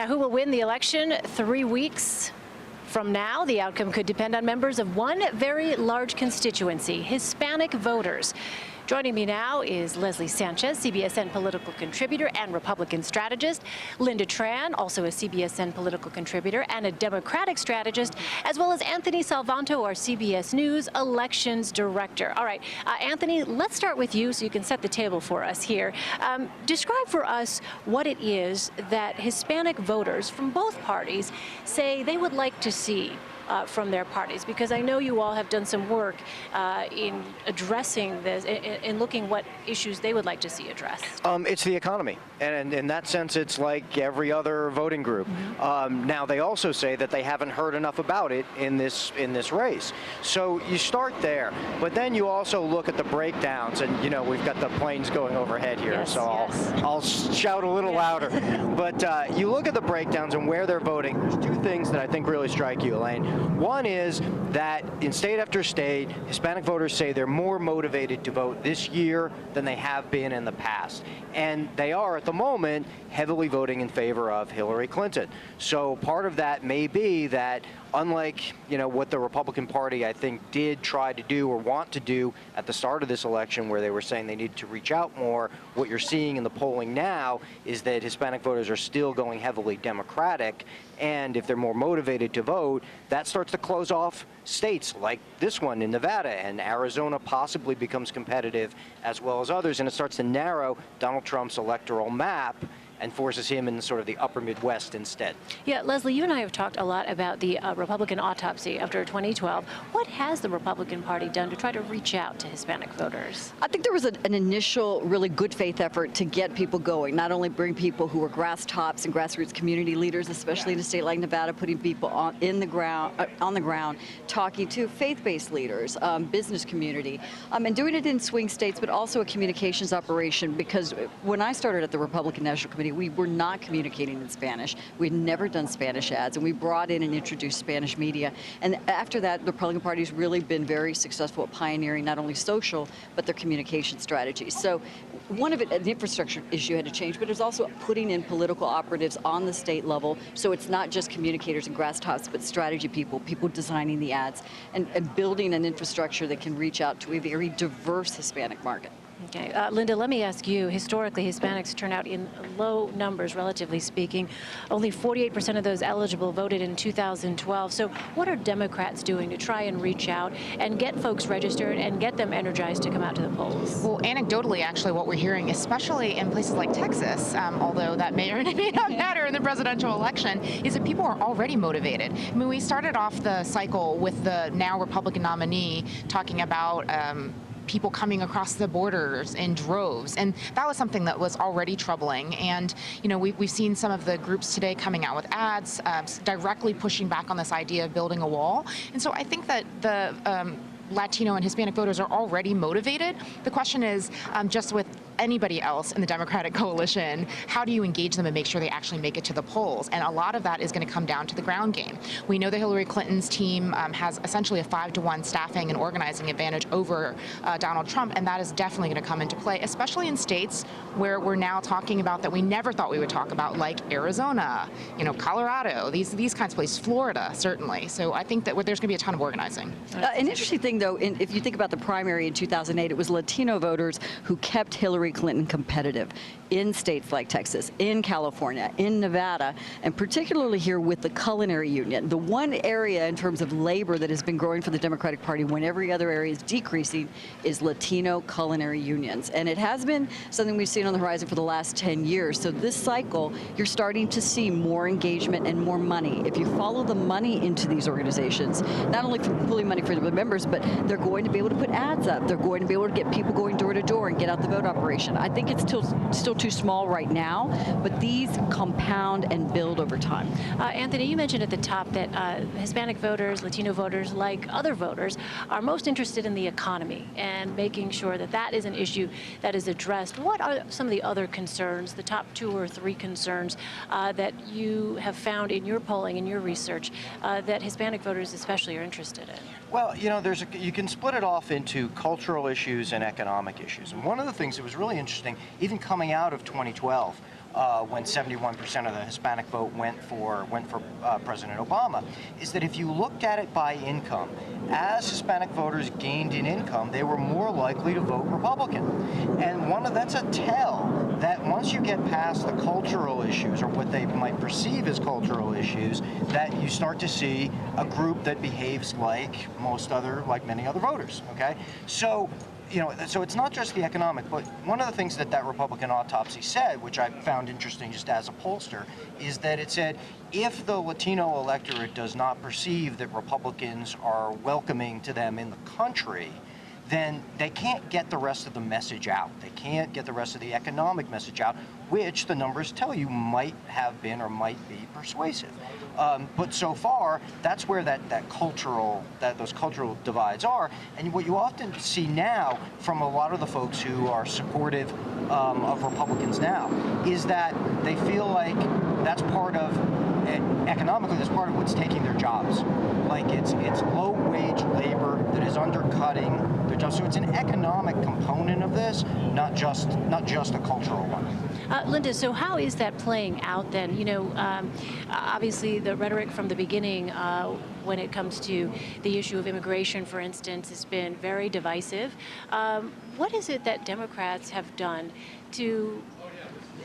Now, who will win the election 3 weeks from now? The outcome could depend on members of one very large constituency, Hispanic voters. Joining me now is Leslie Sanchez, CBSN political contributor and Republican strategist, Lynda Tran, also a CBSN political contributor and a Democratic strategist, as well as Anthony Salvanto, our CBS News elections director. All right, Anthony, let's start with you so you can set the table for us here. Describe for us what it is that Hispanic voters from both parties say they would like to see from their parties, because I know you all have done some work in addressing this, in looking what issues they would like to see addressed. It's the economy, and in that sense, it's like every other voting group. Now, they also say that they haven't heard enough about it in this race. So you start there, but then you also look at the breakdowns, and you know we've got the planes going overhead here, yes, so yes. I'll shout a little louder. But you look at the breakdowns and where they're voting. There's two things that I think really strike you, Elaine. One is that in state after state, Hispanic voters say they're more motivated to vote this year than they have been in the past. And they are, at the moment, heavily voting in favor of Hillary Clinton. So part of that may be that, unlike what the Republican Party, I think, did try to do or want to do at the start of this election, where they were saying they needed to reach out more, what you're seeing in the polling now is that Hispanic voters are still going heavily Democratic. And if they're more motivated to vote, that starts to close off states like this one in Nevada, and Arizona possibly becomes competitive as well as others, and it starts to narrow Donald Trump's electoral map and forces him in sort of the upper Midwest instead. Yeah, Leslie, you and I have talked a lot about the Republican autopsy after 2012. What has the Republican Party done to try to reach out to Hispanic voters? I think there was an initial really good faith effort to get people going, not only bring people who were grass tops and grassroots community leaders, especially in a state like Nevada, putting people on the ground, talking to faith-based leaders, business community, and doing it in swing states, but also a communications operation, because when I started at the Republican National Committee, we were not communicating in Spanish. We'd never done Spanish ads, and we brought in and introduced Spanish media. And after that, the Republican Party's really been very successful at pioneering not only social, but their communication strategies. So one of it, the infrastructure issue had to change, but it was also putting in political operatives on the state level, so it's not just communicators and grass tops, but strategy people, people designing the ads, and building an infrastructure that can reach out to a very diverse Hispanic market. Okay, Lynda, let me ask you, historically, Hispanics turn out in low numbers, relatively speaking. Only 48% of those eligible voted in 2012. So what are Democrats doing to try and reach out and get folks registered and get them energized to come out to the polls? Well, anecdotally, actually, what we're hearing, especially in places like Texas, although that may or may not matter in the presidential election, is that people are already motivated. I mean, we started off the cycle with the now Republican nominee talking about people coming across the borders in droves, and that was something that was already troubling. And we've seen some of the groups today coming out with ads directly pushing back on this idea of building a wall. And so I think that the Latino and Hispanic voters are already motivated. The question is, just with anybody else in the Democratic coalition, how do you engage them and make sure they actually make it to the polls? And a lot of that is going to come down to the ground game. We know that Hillary Clinton's team has essentially a 5-to-1 staffing and organizing advantage over Donald Trump, and that is definitely going to come into play, especially in states where we're now talking about that we never thought we would talk about, like Arizona, Colorado, these kinds of places, Florida, certainly. So I think that there's going to be a ton of organizing. An interesting thing, though, if you think about the primary in 2008, it was Latino voters who kept Hillary Clinton competitive in states like Texas, in California, in Nevada, and particularly here with the culinary union. The one area in terms of labor that has been growing for the Democratic Party when every other area is decreasing is Latino culinary unions. And it has been something we've seen on the horizon for the last 10 years. So this cycle, you're starting to see more engagement and more money. If you follow the money into these organizations, not only for pulling money for the members, but they're going to be able to put ads up. They're going to be able to get people going door to door and get out the vote operation. I think it's still too small right now, but these compound and build over time. Anthony, you mentioned at the top that Hispanic voters, Latino voters, like other voters, are most interested in the economy and making sure that that is an issue that is addressed. What are some of the other concerns, the top 2 or 3 concerns that you have found in your polling, in your research, that Hispanic voters especially are interested in? Well, you can split it off into cultural issues and economic issues. And one of the things that was really interesting, even coming out of 2012, when 71% of the Hispanic vote went for President Obama, is that if you looked at it by income, as Hispanic voters gained in income, they were more likely to vote Republican. And that's a tell that once you get past the cultural issues, or what they might perceive as cultural issues, that you start to see a group that behaves like many other voters. Okay, so. So it's not just the economic, but one of the things that Republican autopsy said, which I found interesting just as a pollster, is that it said if the Latino electorate does not perceive that Republicans are welcoming to them in the country, then they can't get the rest of the message out. They can't get the rest of the economic message out, which the numbers tell you might have been or might be persuasive. But so far, that's where those cultural divides are. And what you often see now from a lot of the folks who are supportive of Republicans now is that they feel like that's part of, economically, that's part of what's taking their jobs. Like it's low-wage labor that is undercutting their jobs. So it's an economic component of this, not just a cultural one. Lynda, so how is that playing out then? Obviously the rhetoric from the beginning when it comes to the issue of immigration, for instance, has been very divisive. What is it that Democrats have done to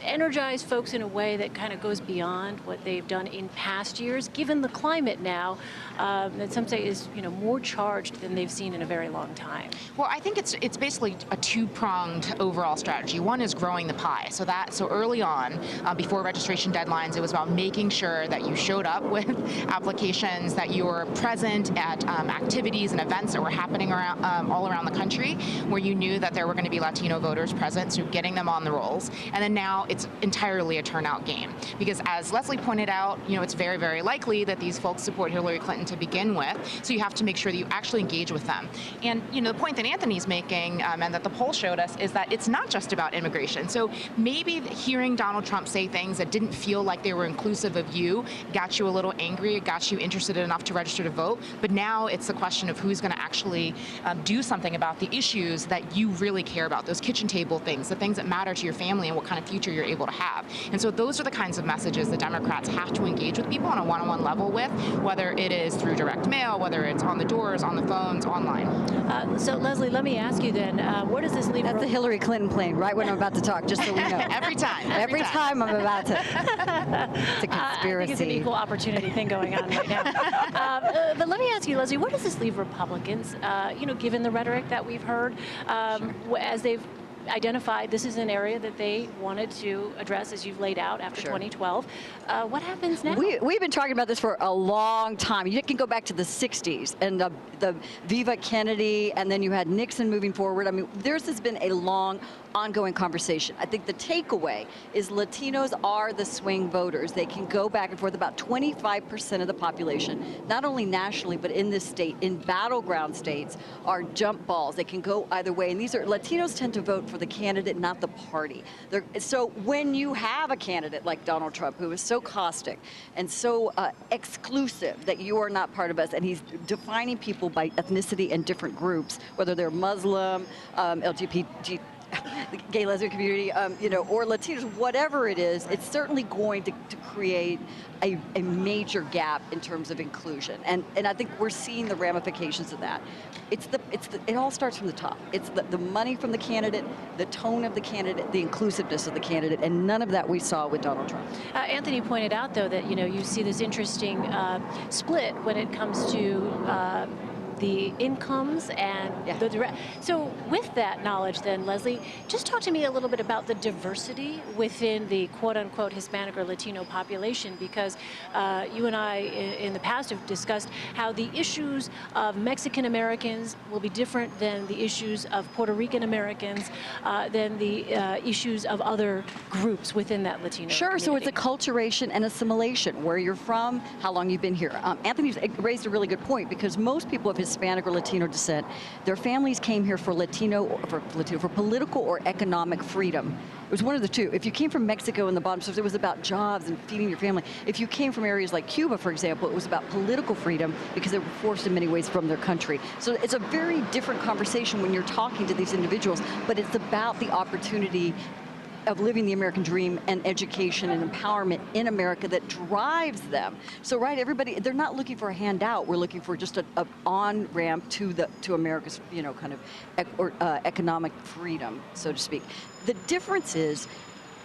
energize folks in a way that kind of goes beyond what they've done in past years, given the climate now that some say is more charged than they've seen in a very long time? Well, I think it's basically a two-pronged overall strategy. One is growing the pie. So early on, before registration deadlines, it was about making sure that you showed up with applications, that you were present at activities and events that were happening around all around the country, where you knew that there were going to be Latino voters present, so getting them on the rolls. And then now it's entirely a turnout game, because as Leslie pointed out, it's very, very likely that these folks support Hillary Clinton to begin with, so you have to make sure that you actually engage with them. And the point that Anthony's making and that the poll showed us is that it's not just about immigration. So maybe hearing Donald Trump say things that didn't feel like they were inclusive of you got you a little angry, it got you interested enough to register to vote, but now it's the question of who's going to actually do something about the issues that you really care about, those kitchen table things, the things that matter to your family and what kind of future you're able to have. And so those are the kinds of messages the Democrats have to engage with people on a one-on-one level with, whether it is through direct mail, whether it's on the doors, on the phones, online. So Leslie, let me ask you then, where does this leave? That's the Hillary Clinton plane, right when I'm about to talk, just so we know. Every time. Every time I'm about to. It's a conspiracy. I think it's an equal opportunity thing going on right now. But let me ask you, Leslie, where does this leave Republicans, given the rhetoric that we've heard, as they've identified this is an area that they wanted to address, as you've laid out, after 2012. What happens now? We've been talking about this for a long time. You can go back to the 60s and the Viva Kennedy, and then you had Nixon moving forward. I mean, there's been a long, ongoing conversation. I think the takeaway is Latinos are the swing voters. They can go back and forth. About 25% of the population, not only nationally, but in this state, in battleground states, are jump balls. They can go either way. And Latinos tend to vote for the candidate, not the party. So when you have a candidate like Donald Trump, who is so caustic and so exclusive that you are not part of us, and he's defining people by ethnicity and different groups, whether they're Muslim, LGBT, the gay lesbian community, or Latinos, whatever it is, it's certainly going to create a major gap in terms of inclusion. And I think we're seeing the ramifications of that. It all starts from the top. It's the money from the candidate, the tone of the candidate, the inclusiveness of the candidate, and none of that we saw with Donald Trump. Anthony pointed out, though, that you see this interesting split when it comes to the incomes and the direct. So with that knowledge then, Leslie, just talk to me a little bit about the diversity within the quote-unquote Hispanic or Latino population, because you and I in the past have discussed how the issues of Mexican Americans will be different than the issues of Puerto Rican Americans, than the issues of other groups within that Latino community. So it's acculturation and assimilation, where you're from, how long you've been here. Anthony raised a really good point, because most people of Hispanic or Latino descent, their families came here for for political or economic freedom. It was one of the two. If you came from Mexico in the bottom, so it was about jobs and feeding your family. If you came from areas like Cuba, for example, it was about political freedom, because they were forced in many ways from their country. So it's a very different conversation when you're talking to these individuals, but it's about the opportunity of living the American dream and education and empowerment in America that drives them. So, right, everybody, they're not looking for a handout. We're looking for just a on-ramp to America's, kind of economic freedom, so to speak. The difference is,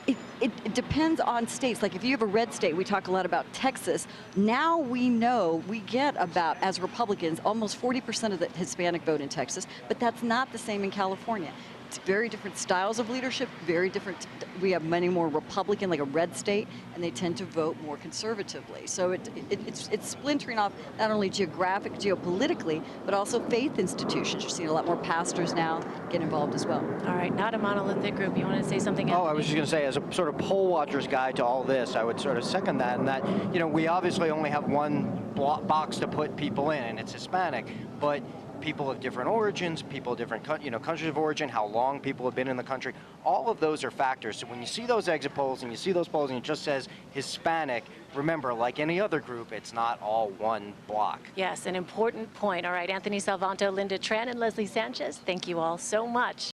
it depends on states. Like if you have a red state, we talk a lot about Texas. Now we know we get about, as Republicans, almost 40% of the Hispanic vote in Texas, but that's not the same in California. It's very different styles of leadership, very different. We have many more Republican, like a red state, and they tend to vote more conservatively. So it's splintering off not only geopolitically, but also faith institutions. You're seeing a lot more pastors now get involved as well. All right, not a monolithic group. You want to say something else? Oh, I was just going to say, as a sort of poll watcher's guide to all this, I would sort of second that, and that, we obviously only have one box to put people in, and it's Hispanic, but people of different origins, people of different countries of origin, how long people have been in the country, all of those are factors. So when you see those exit polls and you see those polls and it just says Hispanic, remember, like any other group, it's not all one block. Yes, an important point. All right, Anthony Salvanto, Lynda Tran, and Leslie Sanchez, thank you all so much.